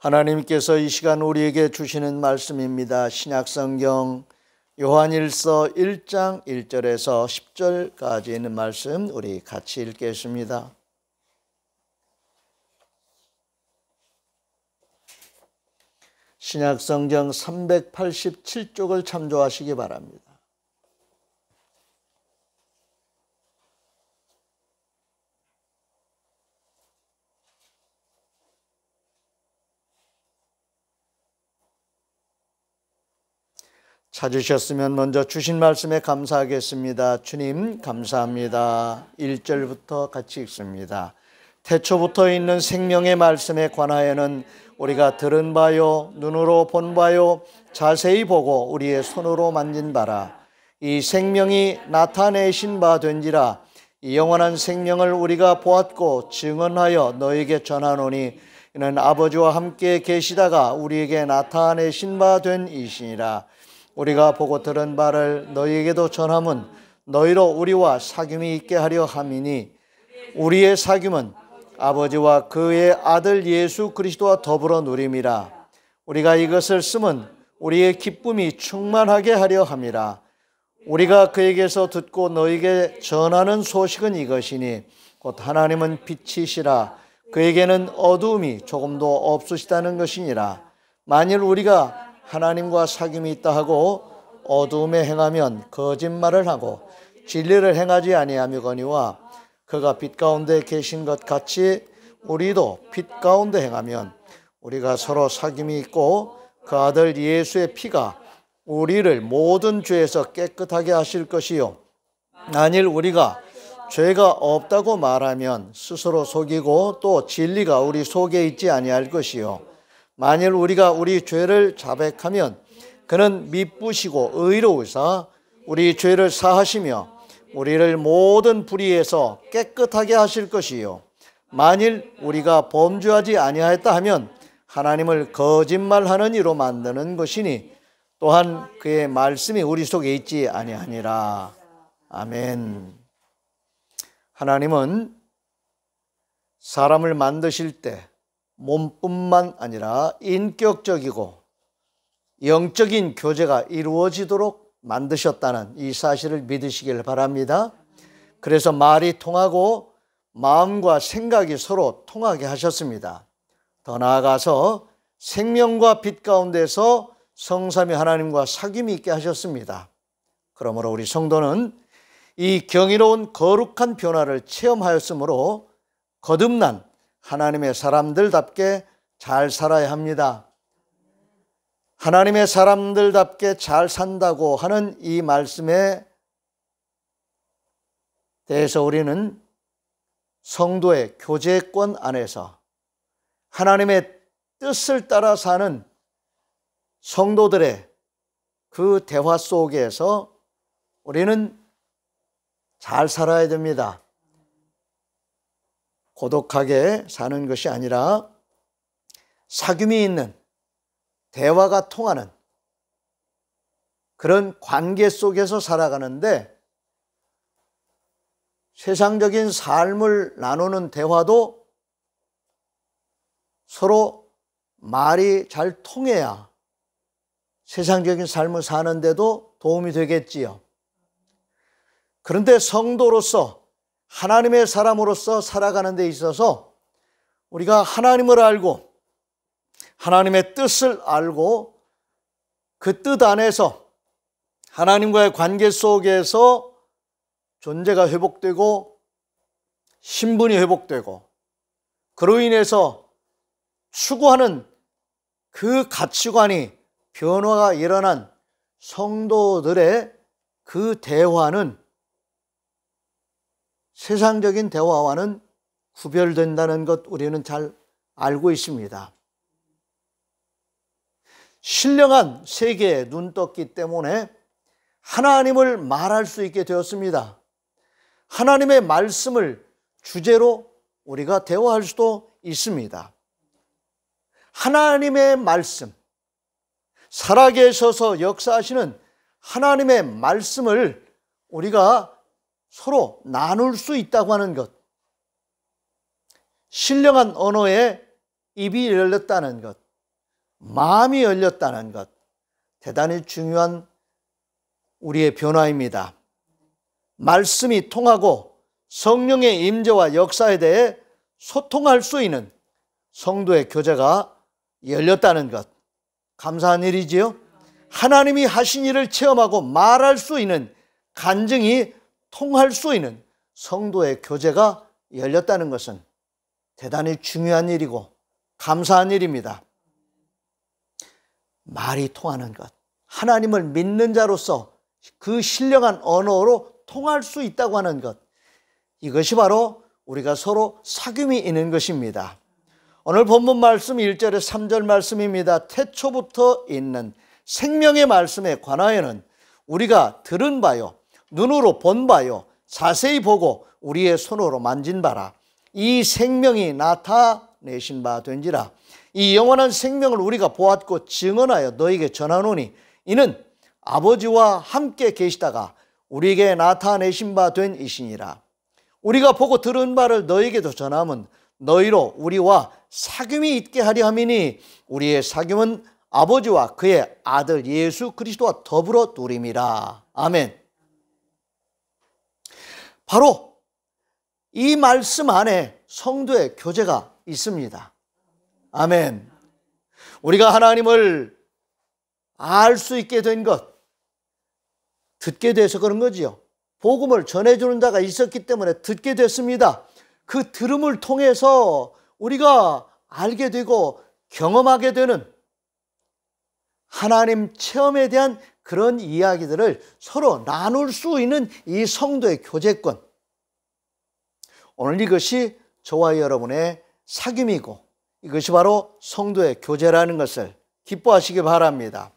하나님께서 이 시간 우리에게 주시는 말씀입니다. 신약성경 요한일서 1장 1절에서 10절까지 있는 말씀 우리 같이 읽겠습니다. 신약성경 387쪽을 참조하시기 바랍니다. 찾으셨으면 먼저 주신 말씀에 감사하겠습니다. 주님 감사합니다. 1절부터 같이 읽습니다. 태초부터 있는 생명의 말씀에 관하여는 우리가 들은 바요 눈으로 본 바요 자세히 보고 우리의 손으로 만진 바라. 이 생명이 나타내신 바 된지라. 이 영원한 생명을 우리가 보았고 증언하여 너에게 전하노니 이는 아버지와 함께 계시다가 우리에게 나타내신 바 된 이시니라. 우리가 보고 들은 바를 너희에게도 전함은 너희로 우리와 사귐이 있게 하려 함이니 우리의 사귐은 아버지와 그의 아들 예수 그리스도와 더불어 누림이라. 우리가 이것을 쓰면 우리의 기쁨이 충만하게 하려 함이라. 우리가 그에게서 듣고 너희에게 전하는 소식은 이것이니 곧 하나님은 빛이시라. 그에게는 어두움이 조금도 없으시다는 것이니라. 만일 우리가 하나님과 사귐이 있다 하고 어두움에 행하면 거짓말을 하고 진리를 행하지 아니하거니와 그가 빛 가운데 계신 것 같이 우리도 빛 가운데 행하면 우리가 서로 사귐이 있고 그 아들 예수의 피가 우리를 모든 죄에서 깨끗하게 하실 것이요 만일 우리가 죄가 없다고 말하면 스스로 속이고 또 진리가 우리 속에 있지 아니할 것이요 만일 우리가 우리 죄를 자백하면 그는 미쁘시고 의로우사 우리 죄를 사하시며 우리를 모든 불의에서 깨끗하게 하실 것이요 만일 우리가 범죄하지 아니하였다 하면 하나님을 거짓말하는 이로 만드는 것이니 또한 그의 말씀이 우리 속에 있지 아니하니라. 아멘. 하나님은 사람을 만드실 때 몸뿐만 아니라 인격적이고 영적인 교제가 이루어지도록 만드셨다는 이 사실을 믿으시길 바랍니다. 그래서 말이 통하고 마음과 생각이 서로 통하게 하셨습니다. 더 나아가서 생명과 빛 가운데서 성삼위 하나님과 사귐이 있게 하셨습니다. 그러므로 우리 성도는 이 경이로운 거룩한 변화를 체험하였으므로 거듭난 하나님의 사람들답게 잘 살아야 합니다. 하나님의 사람들답게 잘 산다고 하는 이 말씀에 대해서 우리는 성도의 교제권 안에서 하나님의 뜻을 따라 사는 성도들의 그 대화 속에서 우리는 잘 살아야 됩니다. 고독하게 사는 것이 아니라 사귐이 있는 대화가 통하는 그런 관계 속에서 살아가는데 세상적인 삶을 나누는 대화도 서로 말이 잘 통해야 세상적인 삶을 사는데도 도움이 되겠지요. 그런데 성도로서 하나님의 사람으로서 살아가는 데 있어서 우리가 하나님을 알고 하나님의 뜻을 알고 그 뜻 안에서 하나님과의 관계 속에서 존재가 회복되고 신분이 회복되고 그로 인해서 추구하는 그 가치관이 변화가 일어난 성도들의 그 대화는 세상적인 대화와는 구별된다는 것 우리는 잘 알고 있습니다. 신령한 세계에 눈 떴기 때문에 하나님을 말할 수 있게 되었습니다. 하나님의 말씀을 주제로 우리가 대화할 수도 있습니다. 하나님의 말씀, 살아계셔서 역사하시는 하나님의 말씀을 우리가 서로 나눌 수 있다고 하는 것, 신령한 언어에 입이 열렸다는 것, 마음이 열렸다는 것, 대단히 중요한 우리의 변화입니다. 말씀이 통하고 성령의 임재와 역사에 대해 소통할 수 있는 성도의 교제가 열렸다는 것, 감사한 일이지요. 하나님이 하신 일을 체험하고 말할 수 있는, 간증이 통할 수 있는 성도의 교제가 열렸다는 것은 대단히 중요한 일이고 감사한 일입니다. 말이 통하는 것, 하나님을 믿는 자로서 그 신령한 언어로 통할 수 있다고 하는 것, 이것이 바로 우리가 서로 사귐이 있는 것입니다. 오늘 본문 말씀 1절에 3절 말씀입니다. 태초부터 있는 생명의 말씀에 관하여는 우리가 들은 바요, 눈으로 본 바요, 자세히 보고 우리의 손으로 만진 바라. 이 생명이 나타내신 바 된지라. 이 영원한 생명을 우리가 보았고 증언하여 너에게 전하노니 이는 아버지와 함께 계시다가 우리에게 나타내신 바 된 이시니라. 우리가 보고 들은 바를 너에게도 전함은 너희로 우리와 사귐이 있게 하려 함이니 우리의 사귐은 아버지와 그의 아들 예수 그리스도와 더불어 누림이라. 아멘. 바로 이 말씀 안에 성도의 교제가 있습니다. 아멘. 우리가 하나님을 알 수 있게 된 것, 듣게 돼서 그런 거지요. 복음을 전해주는 자가 있었기 때문에 듣게 됐습니다. 그 들음을 통해서 우리가 알게 되고 경험하게 되는 하나님 체험에 대한 그런 이야기들을 서로 나눌 수 있는 이 성도의 교제권, 오늘 이것이 저와 여러분의 사귐이고 이것이 바로 성도의 교제라는 것을 기뻐하시기 바랍니다.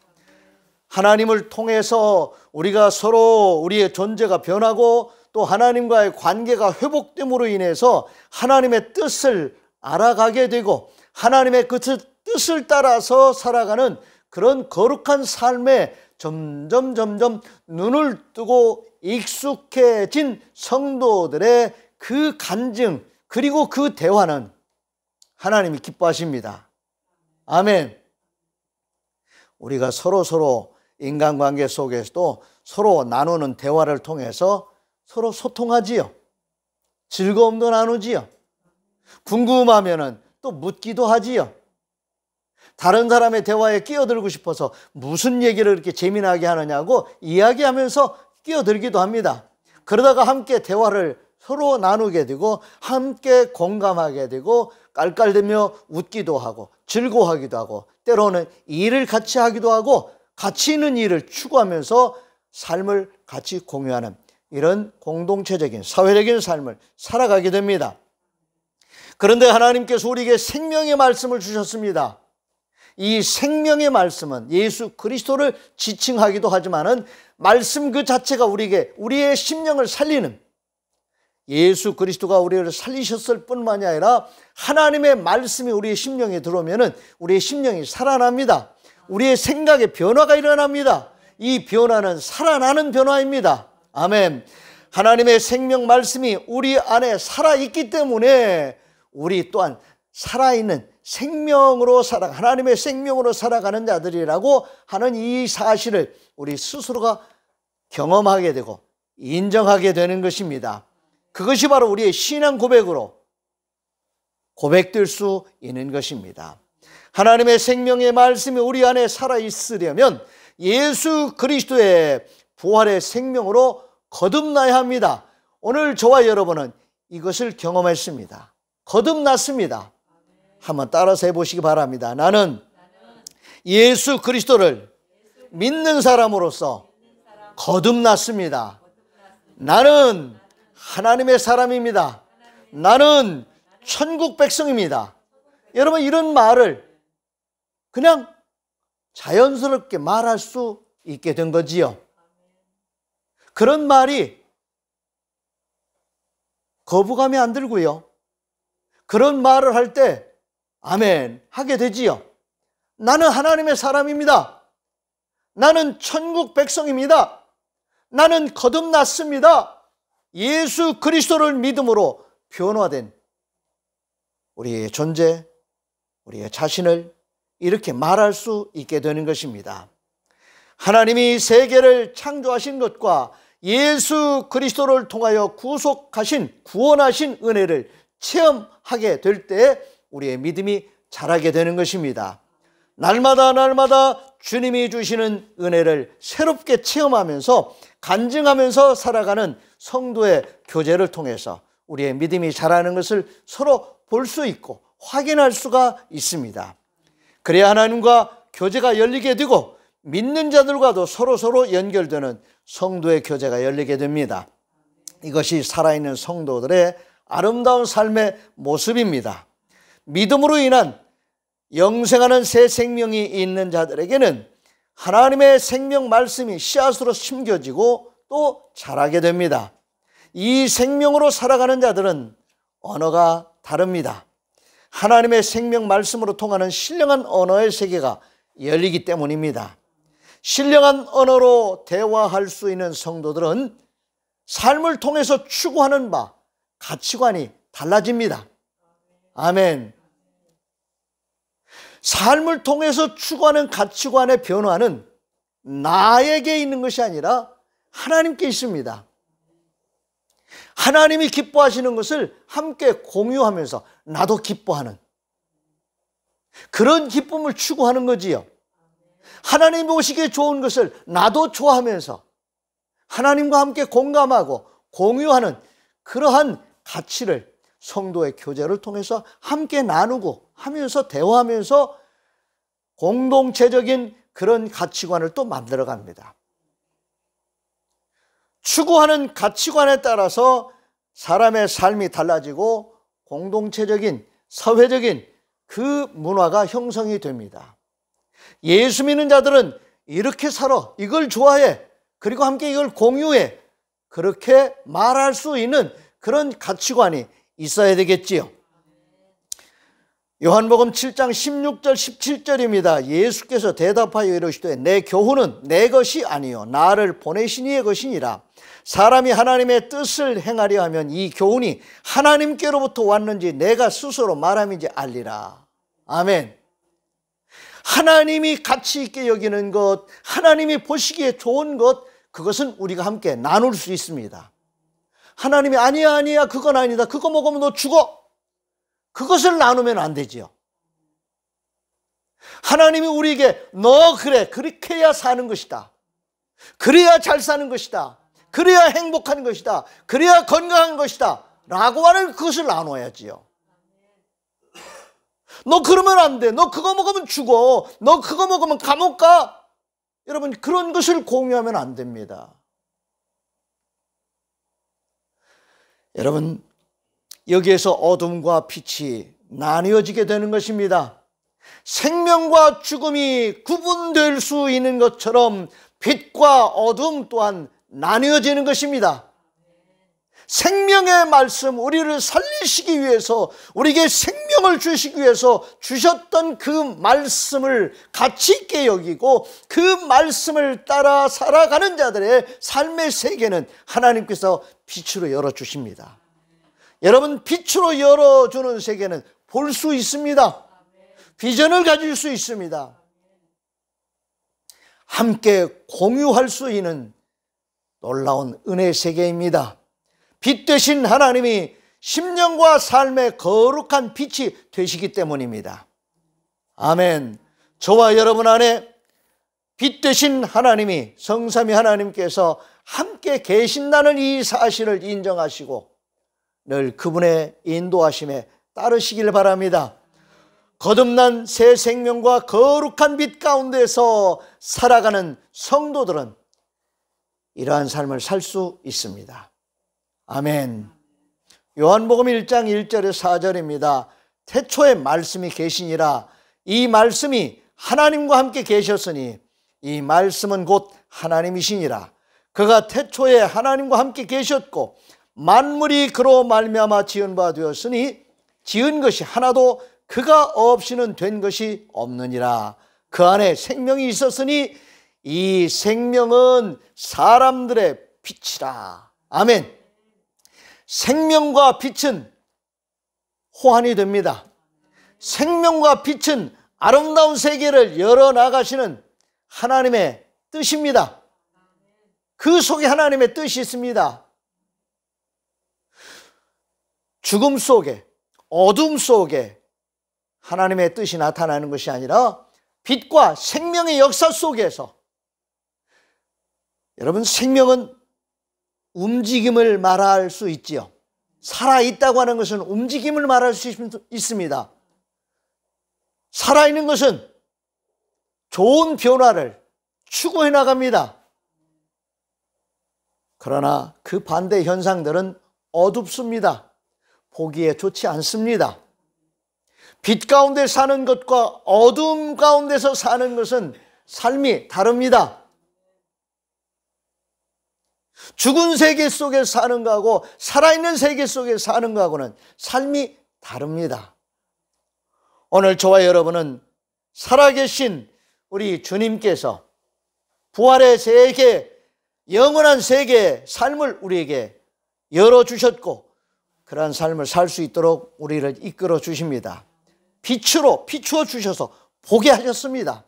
하나님을 통해서 우리가 서로 우리의 존재가 변하고 또 하나님과의 관계가 회복됨으로 인해서 하나님의 뜻을 알아가게 되고 하나님의 그 뜻을 따라서 살아가는 그런 거룩한 삶에 점점 눈을 뜨고 익숙해진 성도들의 그 간증 그리고 그 대화는 하나님이 기뻐하십니다. 아멘. 우리가 서로 인간관계 속에서도 서로 나누는 대화를 통해서 서로 소통하지요. 즐거움도 나누지요. 궁금하면은 또 묻기도 하지요. 다른 사람의 대화에 끼어들고 싶어서 무슨 얘기를 이렇게 재미나게 하느냐고 이야기하면서 끼어들기도 합니다. 그러다가 함께 대화를 서로 나누게 되고 함께 공감하게 되고 깔깔대며 웃기도 하고 즐거워하기도 하고 때로는 일을 같이 하기도 하고 가치 있는 일을 추구하면서 삶을 같이 공유하는 이런 공동체적인 사회적인 삶을 살아가게 됩니다. 그런데 하나님께서 우리에게 생명의 말씀을 주셨습니다. 이 생명의 말씀은 예수 그리스도를 지칭하기도 하지만은 말씀 그 자체가 우리에게 우리의 심령을 살리는, 예수 그리스도가 우리를 살리셨을 뿐만이 아니라 하나님의 말씀이 우리의 심령에 들어오면은 우리의 심령이 살아납니다. 우리의 생각에 변화가 일어납니다. 이 변화는 살아나는 변화입니다. 아멘. 하나님의 생명 말씀이 우리 안에 살아있기 때문에 우리 또한 살아있는 생명으로 하나님의 생명으로 살아가는 자들이라고 하는 이 사실을 우리 스스로가 경험하게 되고 인정하게 되는 것입니다. 그것이 바로 우리의 신앙 고백으로 고백될 수 있는 것입니다. 하나님의 생명의 말씀이 우리 안에 살아있으려면 예수 그리스도의 부활의 생명으로 거듭나야 합니다. 오늘 저와 여러분은 이것을 경험했습니다. 거듭났습니다. 한번 따라서 해보시기 바랍니다. 나는 예수 그리스도를 믿는 사람으로서 거듭났습니다. 나는 하나님의 사람입니다. 나는 천국 백성입니다. 여러분, 이런 말을 그냥 자연스럽게 말할 수 있게 된 거지요. 그런 말이 거부감이 안 들고요. 그런 말을 할 때 아멘 하게 되지요. 나는 하나님의 사람입니다. 나는 천국 백성입니다. 나는 거듭났습니다. 예수 그리스도를 믿음으로 변화된 우리의 존재, 우리의 자신을 이렇게 말할 수 있게 되는 것입니다. 하나님이 세계를 창조하신 것과 예수 그리스도를 통하여 구원하신 은혜를 체험하게 될 때 우리의 믿음이 자라게 되는 것입니다. 날마다 주님이 주시는 은혜를 새롭게 체험하면서 간증하면서 살아가는 성도의 교제를 통해서 우리의 믿음이 자라는 것을 서로 볼 수 있고 확인할 수가 있습니다. 그래야 하나님과 교제가 열리게 되고 믿는 자들과도 서로 연결되는 성도의 교제가 열리게 됩니다. 이것이 살아있는 성도들의 아름다운 삶의 모습입니다. 믿음으로 인한 영생하는 새 생명이 있는 자들에게는 하나님의 생명 말씀이 씨앗으로 심겨지고 또 자라게 됩니다. 이 생명으로 살아가는 자들은 언어가 다릅니다. 하나님의 생명 말씀으로 통하는 신령한 언어의 세계가 열리기 때문입니다. 신령한 언어로 대화할 수 있는 성도들은 삶을 통해서 추구하는 바, 가치관이 달라집니다. 아멘. 삶을 통해서 추구하는 가치관의 변화는 나에게 있는 것이 아니라 하나님께 있습니다. 하나님이 기뻐하시는 것을 함께 공유하면서 나도 기뻐하는 그런 기쁨을 추구하는 거지요. 하나님 보시기에 좋은 것을 나도 좋아하면서 하나님과 함께 공감하고 공유하는 그러한 가치를 성도의 교제를 통해서 함께 나누고 하면서 대화하면서 공동체적인 그런 가치관을 또 만들어 갑니다. 추구하는 가치관에 따라서 사람의 삶이 달라지고 공동체적인 사회적인 그 문화가 형성이 됩니다. 예수 믿는 자들은 이렇게 살아, 이걸 좋아해, 그리고 함께 이걸 공유해, 그렇게 말할 수 있는 그런 가치관이 있어야 되겠지요. 요한복음 7장 16절 17절입니다. 예수께서 대답하여 이르시되 내 교훈은 내 것이 아니요 나를 보내신 이의 것이니라. 사람이 하나님의 뜻을 행하려 하면 이 교훈이 하나님께로부터 왔는지 내가 스스로 말함인지 알리라. 아멘. 하나님이 가치 있게 여기는 것, 하나님이 보시기에 좋은 것, 그것은 우리가 함께 나눌 수 있습니다. 하나님이 아니야 그건 아니다, 그거 먹으면 너 죽어, 그것을 나누면 안 되지요. 하나님이 우리에게 너 그래, 그렇게 해야 사는 것이다, 그래야 잘 사는 것이다, 그래야 행복한 것이다, 그래야 건강한 것이다 라고 하는 그것을 나눠야지요. 너 그러면 안 돼, 너 그거 먹으면 죽어, 너 그거 먹으면 감옥 가, 여러분 그런 것을 공유하면 안 됩니다. 여러분 여기에서 어둠과 빛이 나뉘어지게 되는 것입니다. 생명과 죽음이 구분될 수 있는 것처럼 빛과 어둠 또한 나뉘어지는 것입니다. 생명의 말씀, 우리를 살리시기 위해서, 우리에게 생명을 주시기 위해서 주셨던 그 말씀을 가치 있게 여기고 그 말씀을 따라 살아가는 자들의 삶의 세계는 하나님께서 빛으로 열어주십니다. 여러분 빛으로 열어주는 세계는 볼 수 있습니다. 비전을 가질 수 있습니다. 함께 공유할 수 있는 놀라운 은혜의 세계입니다. 빛 되신 하나님이 심령과 삶의 거룩한 빛이 되시기 때문입니다. 아멘. 저와 여러분 안에 빛 되신 하나님이, 성삼위 하나님께서 함께 계신다는 이 사실을 인정하시고 늘 그분의 인도하심에 따르시길 바랍니다. 거듭난 새 생명과 거룩한 빛 가운데서 살아가는 성도들은 이러한 삶을 살 수 있습니다. 아멘. 요한복음 1장 1절에 4절입니다. 태초에 말씀이 계시니라. 이 말씀이 하나님과 함께 계셨으니 이 말씀은 곧 하나님이시니라. 그가 태초에 하나님과 함께 계셨고 만물이 그로 말미암아 지은 바 되었으니 지은 것이 하나도 그가 없이는 된 것이 없느니라. 그 안에 생명이 있었으니 이 생명은 사람들의 빛이라. 아멘. 생명과 빛은 호환이 됩니다. 생명과 빛은 아름다운 세계를 열어나가시는 하나님의 뜻입니다. 그 속에 하나님의 뜻이 있습니다. 죽음 속에, 어둠 속에 하나님의 뜻이 나타나는 것이 아니라 빛과 생명의 역사 속에서, 여러분, 생명은 움직임을 말할 수 있지요. 살아있다고 하는 것은 움직임을 말할 수 있습니다. 살아있는 것은 좋은 변화를 추구해 나갑니다. 그러나 그 반대 현상들은 어둡습니다. 보기에 좋지 않습니다. 빛 가운데 사는 것과 어둠 가운데서 사는 것은 삶이 다릅니다. 죽은 세계 속에 사는 거하고 살아있는 세계 속에 사는 거하고는 삶이 다릅니다. 오늘 저와 여러분은 살아계신 우리 주님께서 부활의 세계, 영원한 세계의 삶을 우리에게 열어주셨고, 그러한 삶을 살 수 있도록 우리를 이끌어 주십니다. 빛으로 비추어 주셔서 보게 하셨습니다.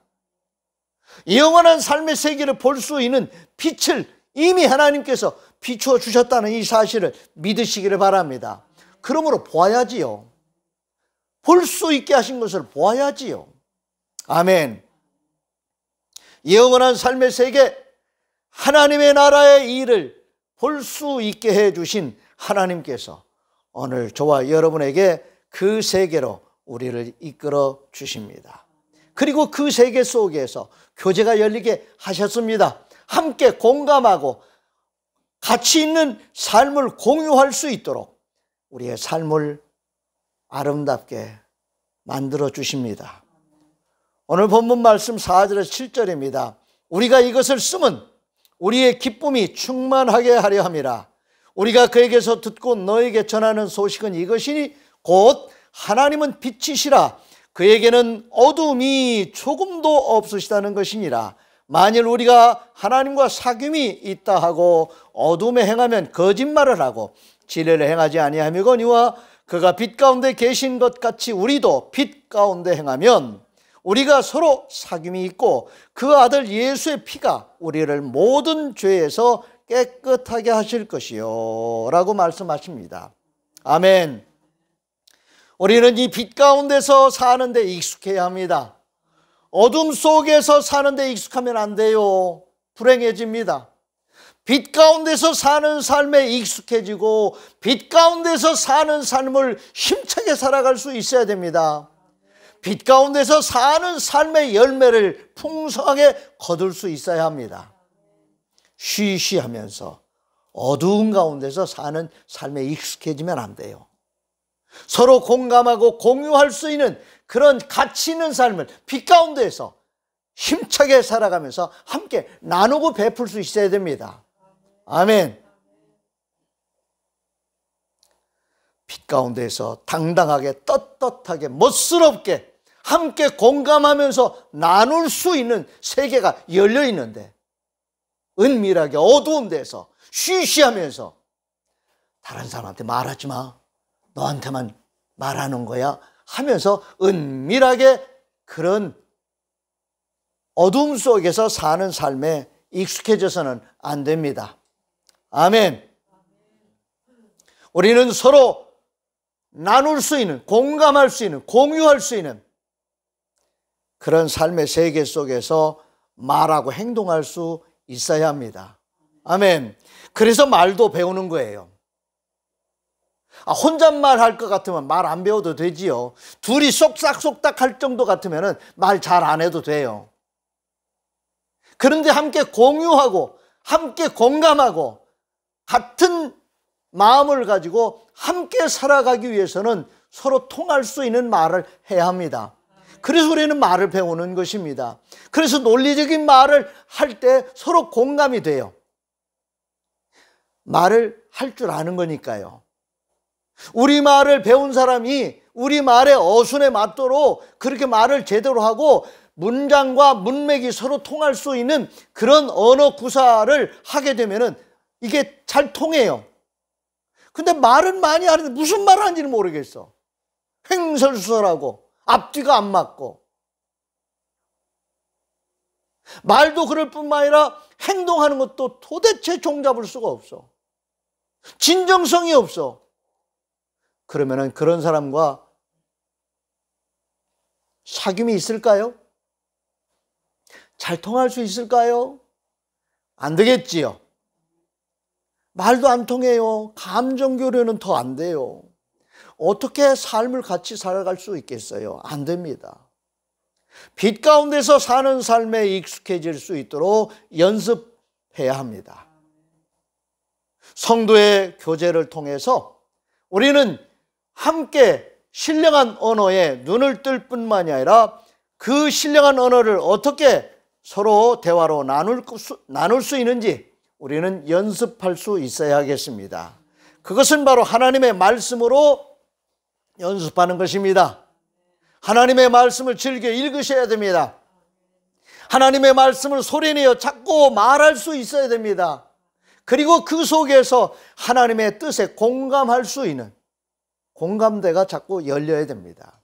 영원한 삶의 세계를 볼 수 있는 빛을 이미 하나님께서 비추어 주셨다는 이 사실을 믿으시기를 바랍니다. 그러므로 보아야지요. 볼 수 있게 하신 것을 보아야지요. 아멘. 영원한 삶의 세계, 하나님의 나라의 일을 볼 수 있게 해주신 하나님께서 오늘 저와 여러분에게 그 세계로 우리를 이끌어 주십니다. 그리고 그 세계 속에서 교제가 열리게 하셨습니다. 함께 공감하고 가치 있는 삶을 공유할 수 있도록 우리의 삶을 아름답게 만들어 주십니다. 오늘 본문 말씀 4절에서 7절입니다. 우리가 이것을 쓰면 우리의 기쁨이 충만하게 하려 함이라. 우리가 그에게서 듣고 너에게 전하는 소식은 이것이니 곧 하나님은 빛이시라. 그에게는 어둠이 조금도 없으시다는 것이니라. 만일 우리가 하나님과 사귐이 있다 하고 어둠에 행하면 거짓말을 하고 진리를 행하지 아니하미거니와 그가 빛 가운데 계신 것 같이 우리도 빛 가운데 행하면 우리가 서로 사귐이 있고 그 아들 예수의 피가 우리를 모든 죄에서 깨끗하게 하실 것이요 라고 말씀하십니다. 아멘. 우리는 이 빛 가운데서 사는 데 익숙해야 합니다. 어둠 속에서 사는 데 익숙하면 안 돼요. 불행해집니다. 빛 가운데서 사는 삶에 익숙해지고 빛 가운데서 사는 삶을 힘차게 살아갈 수 있어야 됩니다. 빛 가운데서 사는 삶의 열매를 풍성하게 거둘 수 있어야 합니다. 쉬쉬하면서 어두운 가운데서 사는 삶에 익숙해지면 안 돼요. 서로 공감하고 공유할 수 있는 그런 가치 있는 삶을 빛 가운데에서 힘차게 살아가면서 함께 나누고 베풀 수 있어야 됩니다. 아멘. 빛 가운데에서 당당하게 떳떳하게 멋스럽게 함께 공감하면서 나눌 수 있는 세계가 열려 있는데 은밀하게 어두운 데서 쉬쉬하면서 다른 사람한테 말하지 마, 너한테만 말하는 거야 하면서 은밀하게 그런 어둠 속에서 사는 삶에 익숙해져서는 안 됩니다. 아멘. 우리는 서로 나눌 수 있는, 공감할 수 있는, 공유할 수 있는 그런 삶의 세계 속에서 말하고 행동할 수 있어야 합니다. 아멘. 그래서 말도 배우는 거예요. 혼잣말 할 것 같으면 말 안 배워도 되지요. 둘이 쏙닥쏙닥 할 정도 같으면 말 잘 안 해도 돼요. 그런데 함께 공유하고 함께 공감하고 같은 마음을 가지고 함께 살아가기 위해서는 서로 통할 수 있는 말을 해야 합니다. 그래서 우리는 말을 배우는 것입니다. 그래서 논리적인 말을 할 때 서로 공감이 돼요. 말을 할 줄 아는 거니까요. 우리말을 배운 사람이 우리말의 어순에 맞도록 그렇게 말을 제대로 하고 문장과 문맥이 서로 통할 수 있는 그런 언어 구사를 하게 되면은 이게 잘 통해요. 근데 말은 많이 하는데 무슨 말 하는지는 모르겠어. 횡설수설하고 앞뒤가 안 맞고 말도 그럴 뿐만 아니라 행동하는 것도 도대체 종잡을 수가 없어. 진정성이 없어. 그러면은 그런 사람과 사귐이 있을까요? 잘 통할 수 있을까요? 안 되겠지요. 말도 안 통해요. 감정 교류는 더 안 돼요. 어떻게 삶을 같이 살아갈 수 있겠어요? 안 됩니다. 빛 가운데서 사는 삶에 익숙해질 수 있도록 연습해야 합니다. 성도의 교제를 통해서 우리는 함께 신령한 언어에 눈을 뜰 뿐만이 아니라 그 신령한 언어를 어떻게 서로 대화로 나눌 수 있는지 우리는 연습할 수 있어야 하겠습니다. 그것은 바로 하나님의 말씀으로 연습하는 것입니다. 하나님의 말씀을 즐겨 읽으셔야 됩니다. 하나님의 말씀을 소리내어 자꾸 말할 수 있어야 됩니다. 그리고 그 속에서 하나님의 뜻에 공감할 수 있는 공감대가 자꾸 열려야 됩니다.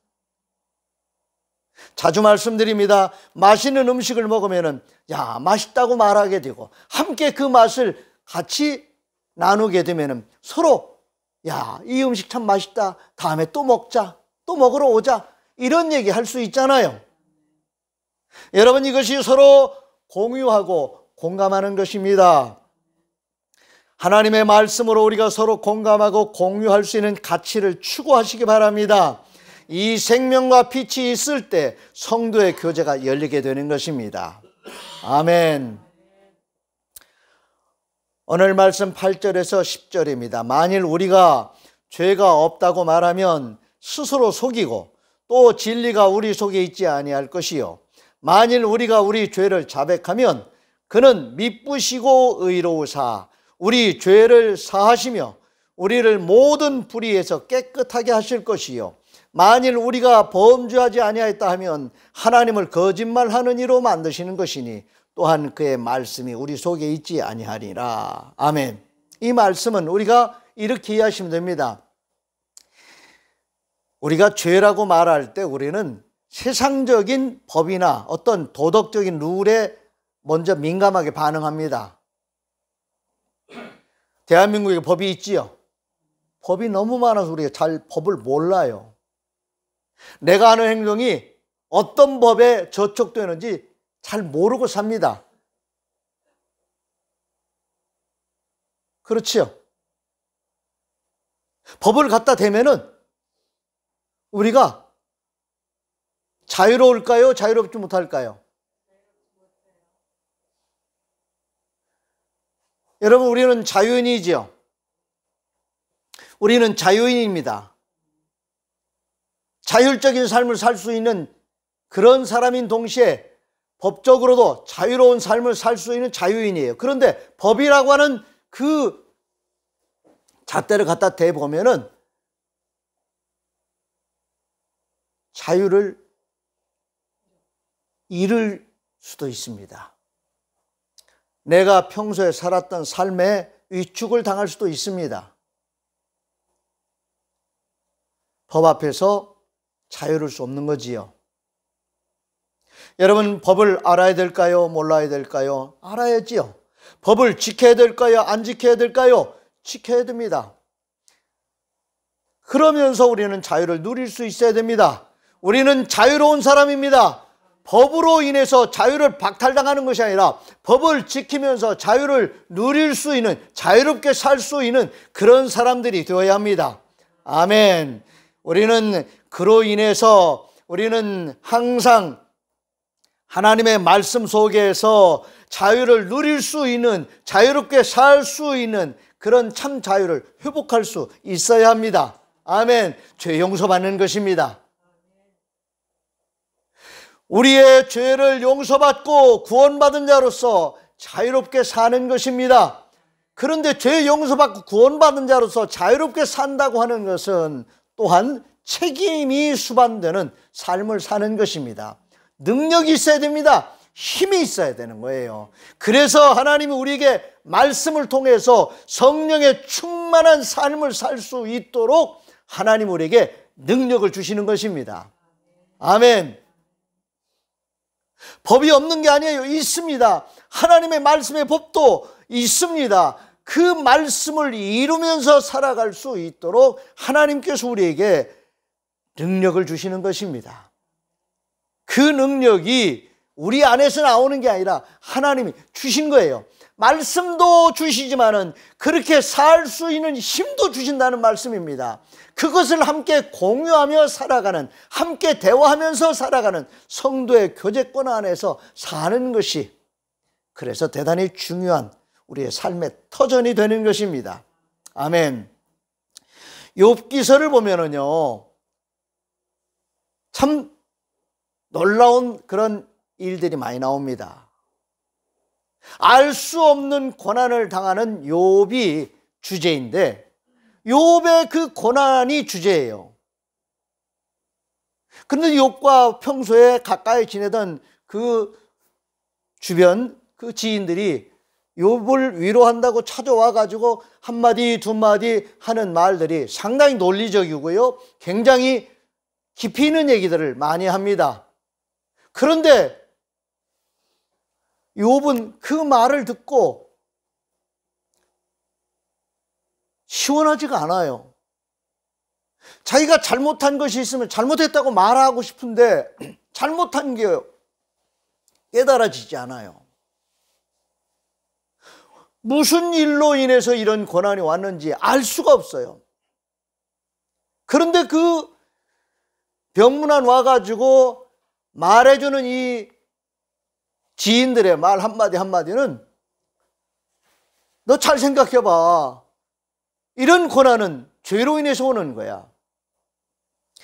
자주 말씀드립니다. 맛있는 음식을 먹으면 야, 맛있다고 말하게 되고 함께 그 맛을 같이 나누게 되면 서로 야, 이 음식 참 맛있다. 다음에 또 먹자. 또 먹으러 오자. 이런 얘기 할 수 있잖아요. 여러분, 이것이 서로 공유하고 공감하는 것입니다. 하나님의 말씀으로 우리가 서로 공감하고 공유할 수 있는 가치를 추구하시기 바랍니다. 이 생명과 빛이 있을 때 성도의 교제가 열리게 되는 것입니다. 아멘. 오늘 말씀 8절에서 10절입니다. 만일 우리가 죄가 없다고 말하면 스스로 속이고 또 진리가 우리 속에 있지 아니할 것이요, 만일 우리가 우리 죄를 자백하면 그는 미쁘시고 의로우사 우리 죄를 사하시며 우리를 모든 불의에서 깨끗하게 하실 것이요, 만일 우리가 범죄하지 아니하였다 하면 하나님을 거짓말하는 이로 만드시는 것이니 또한 그의 말씀이 우리 속에 있지 아니하리라. 아멘. 이 말씀은 우리가 이렇게 이해하시면 됩니다. 우리가 죄라고 말할 때 우리는 세상적인 법이나 어떤 도덕적인 룰에 먼저 민감하게 반응합니다. 대한민국에 법이 있지요. 법이 너무 많아서 우리가 잘 법을 몰라요. 내가 하는 행동이 어떤 법에 저촉되는지 잘 모르고 삽니다. 그렇지요. 법을 갖다 대면은 우리가 자유로울까요? 자유롭지 못할까요? 여러분, 우리는 자유인이지요. 우리는 자유인입니다. 자율적인 삶을 살 수 있는 그런 사람인 동시에 법적으로도 자유로운 삶을 살 수 있는 자유인이에요. 그런데 법이라고 하는 그 잣대를 갖다 대보면은 자유를 잃을 수도 있습니다. 내가 평소에 살았던 삶에 위축을 당할 수도 있습니다. 법 앞에서 자유로울 수 없는 거지요. 여러분, 법을 알아야 될까요? 몰라야 될까요? 알아야지요. 법을 지켜야 될까요? 안 지켜야 될까요? 지켜야 됩니다. 그러면서 우리는 자유를 누릴 수 있어야 됩니다. 우리는 자유로운 사람입니다. 법으로 인해서 자유를 박탈당하는 것이 아니라 법을 지키면서 자유를 누릴 수 있는, 자유롭게 살 수 있는 그런 사람들이 되어야 합니다. 아멘. 우리는 그로 인해서 우리는 항상 하나님의 말씀 속에서 자유를 누릴 수 있는, 자유롭게 살 수 있는 그런 참 자유를 회복할 수 있어야 합니다. 아멘. 죄 용서받는 것입니다. 우리의 죄를 용서받고 구원받은 자로서 자유롭게 사는 것입니다. 그런데 죄 용서받고 구원받은 자로서 자유롭게 산다고 하는 것은 또한 책임이 수반되는 삶을 사는 것입니다. 능력이 있어야 됩니다. 힘이 있어야 되는 거예요. 그래서 하나님이 우리에게 말씀을 통해서 성령의 충만한 삶을 살 수 있도록 하나님 우리에게 능력을 주시는 것입니다. 아멘. 법이 없는 게 아니에요. 있습니다. 하나님의 말씀의 법도 있습니다. 그 말씀을 이루면서 살아갈 수 있도록 하나님께서 우리에게 능력을 주시는 것입니다. 그 능력이 우리 안에서 나오는 게 아니라 하나님이 주신 거예요. 말씀도 주시지만은 그렇게 살 수 있는 힘도 주신다는 말씀입니다. 그것을 함께 공유하며 살아가는, 함께 대화하면서 살아가는 성도의 교제권 안에서 사는 것이, 그래서 대단히 중요한 우리의 삶의 터전이 되는 것입니다. 아멘. 욥기서를 보면은요, 참 놀라운 그런 일들이 많이 나옵니다. 알 수 없는 고난을 당하는 욥이 주제인데, 욥의 그 고난이 주제예요. 그런데 욥과 평소에 가까이 지내던 그 주변 그 지인들이 욥을 위로한다고 찾아와 가지고 한마디 두마디 하는 말들이 상당히 논리적이고요, 굉장히 깊이 있는 얘기들을 많이 합니다. 그런데 욥은 그 말을 듣고 시원하지가 않아요. 자기가 잘못한 것이 있으면 잘못했다고 말하고 싶은데 잘못한 게 깨달아지지 않아요. 무슨 일로 인해서 이런 고난이 왔는지 알 수가 없어요. 그런데 그 병문안 와가지고 말해주는 이 지인들의 말 한마디 한마디는, 너 잘 생각해봐. 이런 고난은 죄로 인해서 오는 거야.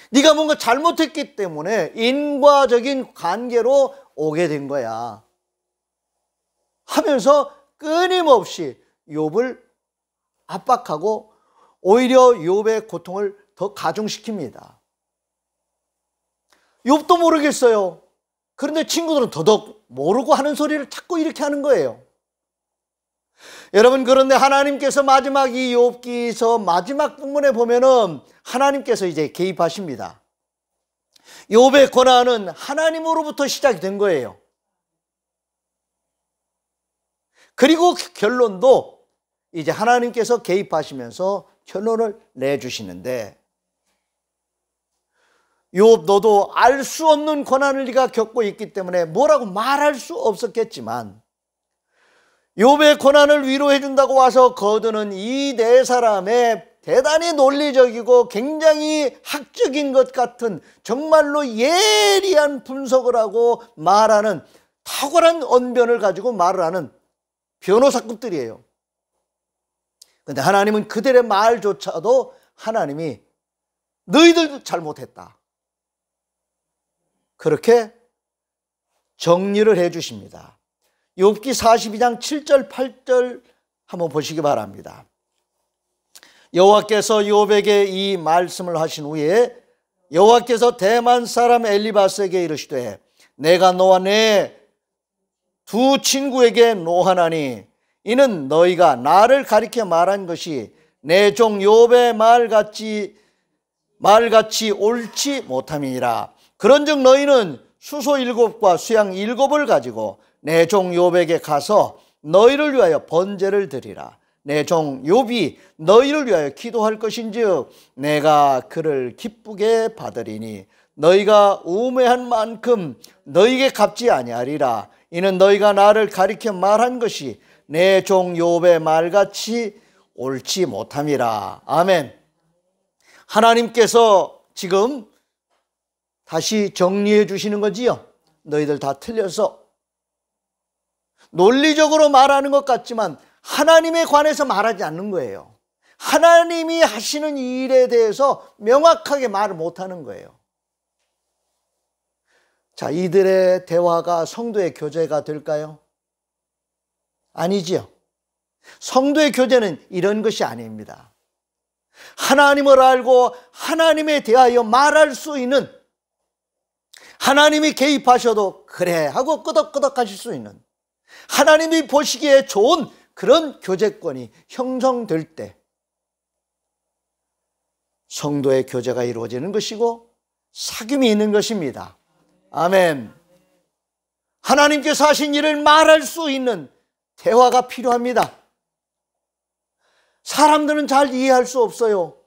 네가 뭔가 잘못했기 때문에 인과적인 관계로 오게 된 거야 하면서 끊임없이 욥을 압박하고 오히려 욥의 고통을 더 가중시킵니다. 욥도 모르겠어요. 그런데 친구들은 더더욱 모르고 하는 소리를 자꾸 이렇게 하는 거예요. 여러분, 그런데 하나님께서 마지막 이 욥기서 마지막 부분에 보면은 하나님께서 이제 개입하십니다. 욥의 고난은 하나님으로부터 시작이 된 거예요. 그리고 결론도 이제 하나님께서 개입하시면서 결론을 내주시는데, 욥, 너도 알 수 없는 고난을 네가 겪고 있기 때문에 뭐라고 말할 수 없었겠지만, 욥의 고난을 위로해 준다고 와서 거두는 이 네 사람의 대단히 논리적이고 굉장히 학적인 것 같은, 정말로 예리한 분석을 하고 말하는, 탁월한 언변을 가지고 말을 하는 변호사급들이에요. 그런데 하나님은 그들의 말조차도 하나님이 너희들도 잘못했다, 그렇게 정리를 해 주십니다. 욥기 42장 7절 8절 한번 보시기 바랍니다. 여호와께서 욥에게 이 말씀을 하신 후에 여호와께서 대만 사람 엘리바스에게 이르시되, 내가 너와 내 두 친구에게 노하나니 이는 너희가 나를 가리켜 말한 것이 내 종 욥의 말같이 옳지 못함이니라. 그런즉 너희는 수소 7과 수양 7을 가지고 내 종 욥에게 가서 너희를 위하여 번제를 드리라. 내 종 욥이 너희를 위하여 기도할 것인즉 내가 그를 기쁘게 받으리니 너희가 우매한 만큼 너희에게 갚지 아니하리라. 이는 너희가 나를 가리켜 말한 것이 내 종 욥의 말같이 옳지 못함이라. 아멘. 하나님께서 지금 다시 정리해 주시는 거지요. 너희들 다 틀려서 논리적으로 말하는 것 같지만 하나님에 관해서 말하지 않는 거예요. 하나님이 하시는 일에 대해서 명확하게 말을 못하는 거예요. 자, 이들의 대화가 성도의 교제가 될까요? 아니지요. 성도의 교제는 이런 것이 아닙니다. 하나님을 알고 하나님에 대하여 말할 수 있는, 하나님이 개입하셔도 그래 하고 끄덕끄덕 하실 수 있는, 하나님이 보시기에 좋은 그런 교제권이 형성될 때 성도의 교제가 이루어지는 것이고 사귐이 있는 것입니다. 아멘. 하나님께서 하신 일을 말할 수 있는 대화가 필요합니다. 사람들은 잘 이해할 수 없어요.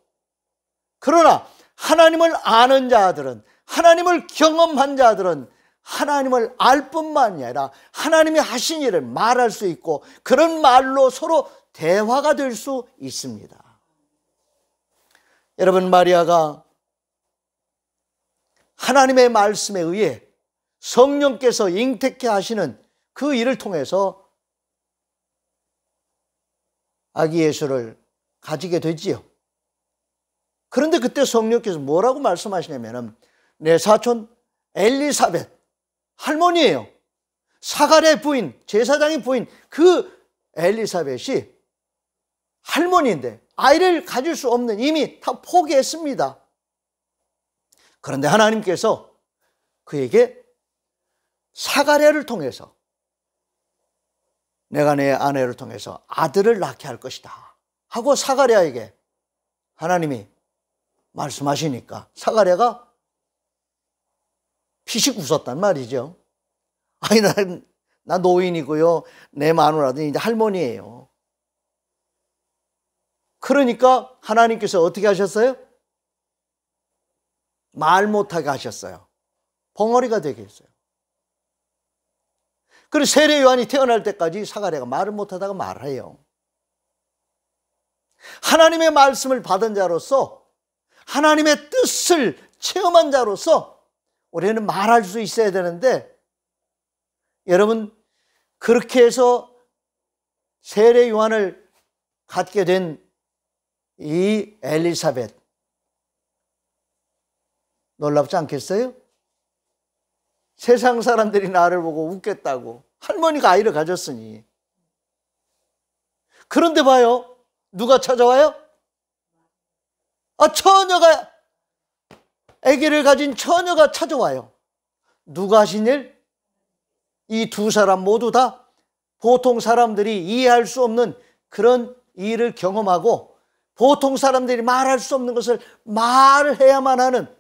그러나 하나님을 아는 자들은, 하나님을 경험한 자들은 하나님을 알 뿐만이 아니라 하나님이 하신 일을 말할 수 있고, 그런 말로 서로 대화가 될 수 있습니다. 여러분, 마리아가 하나님의 말씀에 의해 성령께서 잉태케 하시는 그 일을 통해서 아기 예수를 가지게 되지요. 그런데 그때 성령께서 뭐라고 말씀하시냐면, 내 사촌 엘리사벳, 할머니예요. 사가랴의 부인, 제사장의 부인, 그 엘리사벳이 할머니인데 아이를 가질 수 없는, 이미 다 포기했습니다. 그런데 하나님께서 그에게 사가랴를 통해서, 내가 내 아내를 통해서 아들을 낳게 할 것이다 하고 사가랴에게 하나님이 말씀하시니까 사가랴가 피식 웃었단 말이죠. 아니, 나 노인이고요, 내 마누라는 이제 할머니예요. 그러니까 하나님께서 어떻게 하셨어요? 말 못하게 하셨어요. 벙어리가 되게 했어요. 그래서 세례 요한이 태어날 때까지 사가랴가 말을 못하다가 말해요. 하나님의 말씀을 받은 자로서, 하나님의 뜻을 체험한 자로서 우리는 말할 수 있어야 되는데, 여러분, 그렇게 해서 세례 요한을 갖게 된 이 엘리사벳, 놀랍지 않겠어요? 세상 사람들이 나를 보고 웃겠다고, 할머니가 아이를 가졌으니. 그런데 봐요, 누가 찾아와요? 처녀가, 아기를 가진 처녀가 찾아와요. 누가 하신 일? 이 두 사람 모두 다 보통 사람들이 이해할 수 없는 그런 일을 경험하고, 보통 사람들이 말할 수 없는 것을 말해야만 하는,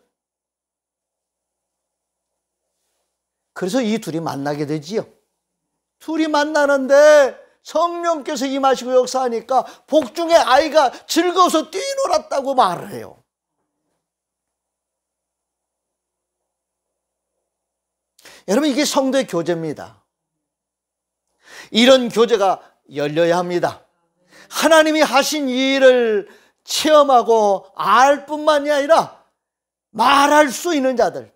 그래서 이 둘이 만나게 되지요. 둘이 만나는데 성령께서 임하시고 역사하니까 복중에 아이가 즐거워서 뛰놀았다고 말을 해요. 여러분, 이게 성도의 교제입니다. 이런 교제가 열려야 합니다. 하나님이 하신 일을 체험하고 알 뿐만이 아니라 말할 수 있는 자들,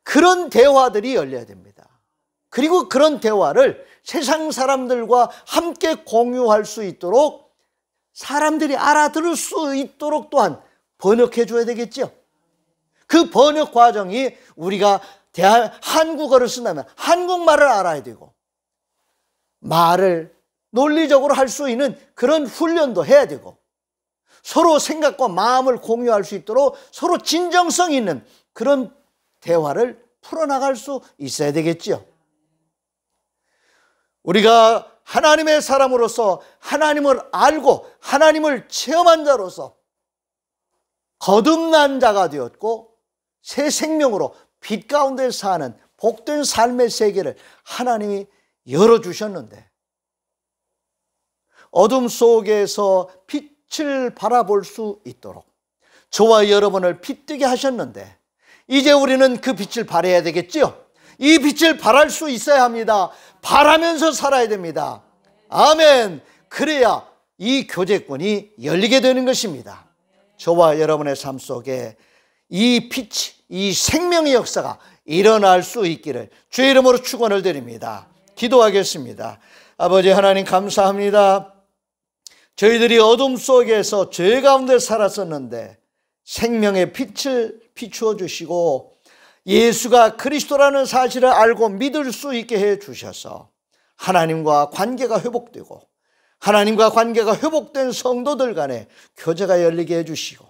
그런 대화들이 열려야 됩니다. 그리고 그런 대화를 세상 사람들과 함께 공유할 수 있도록, 사람들이 알아들을 수 있도록 또한 번역해 줘야 되겠죠. 그 번역 과정이, 우리가 한국어를 쓴다면 한국말을 알아야 되고, 말을 논리적으로 할 수 있는 그런 훈련도 해야 되고, 서로 생각과 마음을 공유할 수 있도록 서로 진정성 있는 그런 대화를 풀어나갈 수 있어야 되겠죠. 우리가 하나님의 사람으로서 하나님을 알고 하나님을 체험한 자로서 거듭난 자가 되었고, 새 생명으로 빛 가운데 사는 복된 삶의 세계를 하나님이 열어주셨는데, 어둠 속에서 빛을 바라볼 수 있도록 저와 여러분을 빛되게 하셨는데, 이제 우리는 그 빛을 발해야 되겠지요. 이 빛을 발할 수 있어야 합니다. 발하면서 살아야 됩니다. 아멘. 그래야 이 교제권이 열리게 되는 것입니다. 저와 여러분의 삶 속에 이 빛, 이 생명의 역사가 일어날 수 있기를 주의 이름으로 축원을 드립니다. 기도하겠습니다. 아버지 하나님, 감사합니다. 저희들이 어둠 속에서 죄 가운데 살았었는데 생명의 빛을 비추어 주시고, 예수가 그리스도라는 사실을 알고 믿을 수 있게 해 주셔서 하나님과 관계가 회복되고, 하나님과 관계가 회복된 성도들 간에 교제가 열리게 해 주시고,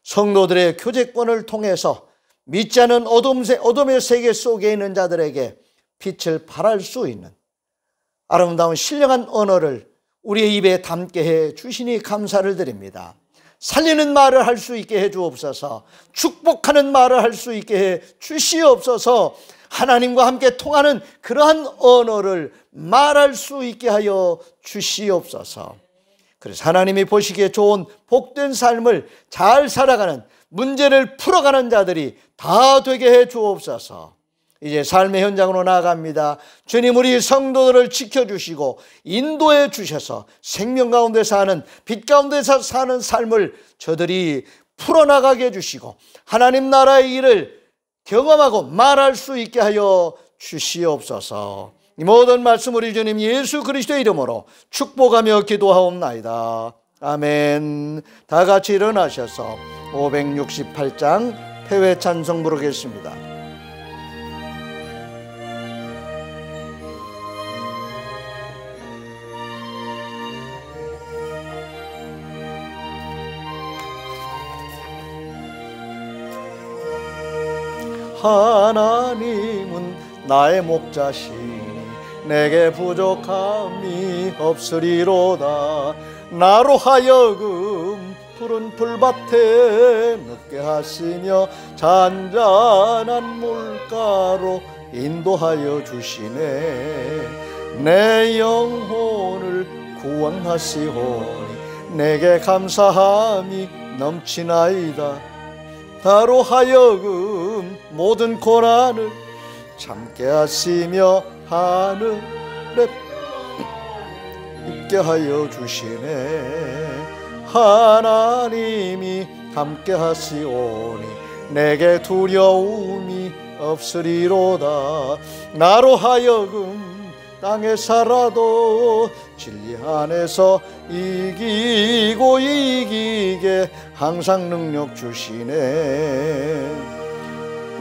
성도들의 교제권을 통해서 믿지 않은 어둠의 세계 속에 있는 자들에게 빛을 발할 수 있는 아름다운 신령한 언어를 우리의 입에 담게 해 주시니 감사를 드립니다. 살리는 말을 할 수 있게 해 주옵소서. 축복하는 말을 할 수 있게 해 주시옵소서. 하나님과 함께 통하는 그러한 언어를 말할 수 있게 하여 주시옵소서. 그래서 하나님이 보시기에 좋은 복된 삶을 잘 살아가는, 문제를 풀어가는 자들이 다 되게 해 주옵소서. 이제 삶의 현장으로 나아갑니다. 주님, 우리 성도들을 지켜주시고 인도해 주셔서 생명 가운데 사는, 빛 가운데서 사는 삶을 저들이 풀어나가게 해주시고 하나님 나라의 일을 경험하고 말할 수 있게 하여 주시옵소서. 이 모든 말씀 우리 주님 예수 그리스도의 이름으로 축복하며 기도하옵나이다. 아멘. 다 같이 일어나셔서 568장 태회 찬송 부르겠습니다. 하나님은 나의 목자시니 내게 부족함이 없으리로다. 나로 하여금 푸른 풀밭에 눕게 하시며 잔잔한 물가로 인도하여 주시네. 내 영혼을 구원하시오니 내게 감사함이 넘치나이다. 나로 하여금 모든 고난을 참게 하시며 하늘에 있게 하여 주시네. 하나님이 함께 하시오니 내게 두려움이 없으리로다. 나로 하여금 땅에 살아도 진리 안에서 이기고 이기게 항상 능력 주시네.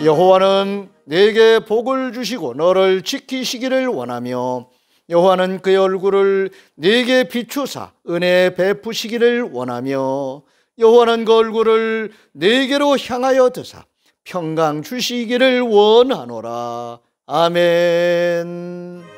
여호와는 내게 복을 주시고 너를 지키시기를 원하며 여호와는 그의 얼굴을 네게 비추사 은혜 베푸시기를 원하며 여호와는 그 얼굴을 네게로 향하여 드사 평강 주시기를 원하노라. 아멘.